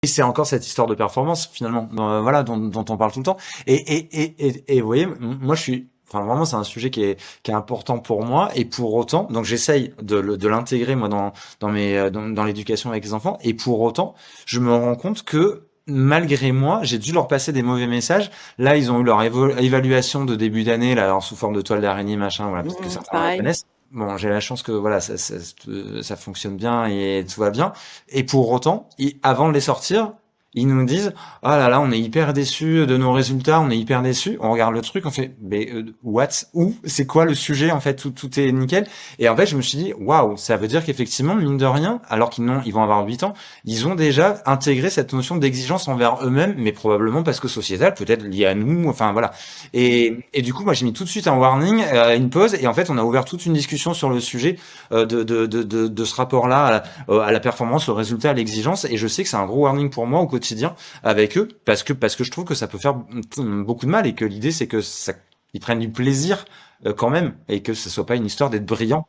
Et c'est encore cette histoire de performance finalement, voilà, dont on parle tout le temps. Et vous voyez, moi je suis, enfin vraiment c'est un sujet qui est important pour moi. Et pour autant, donc j'essaye de l'intégrer moi dans l'éducation avec les enfants. Et pour autant, je me rends compte que malgré moi, j'ai dû leur passer des mauvais messages. Là, ils ont eu leur évaluation de début d'année là, sous forme de toile d'araignée machin. Voilà, peut-être que certains la Pareil. connaissent. Bon, j'ai la chance que voilà, ça fonctionne bien et tout va bien. Et pour autant, avant de les sortir, ils nous disent: «Ah là là, on est hyper déçus de nos résultats, on est hyper déçus». On regarde le truc, on fait: «Mais what? Où? C'est quoi le sujet en fait? Tout est nickel». Et en fait, je me suis dit: «Waouh, ça veut dire qu'effectivement, mine de rien, alors ils vont avoir 8 ans, ils ont déjà intégré cette notion d'exigence envers eux-mêmes, mais probablement parce que sociétale, peut-être liée à nous, enfin voilà». Et du coup, moi, j'ai mis tout de suite un warning, une pause, et en fait, on a ouvert toute une discussion sur le sujet de ce rapport-là à la performance, au résultat, à l'exigence. Et je sais que c'est un gros warning pour moi au quotidien avec eux, parce que je trouve que ça peut faire beaucoup de mal, et que l'idée c'est que ça, ils prennent du plaisir quand même, et que ce soit pas une histoire d'être brillant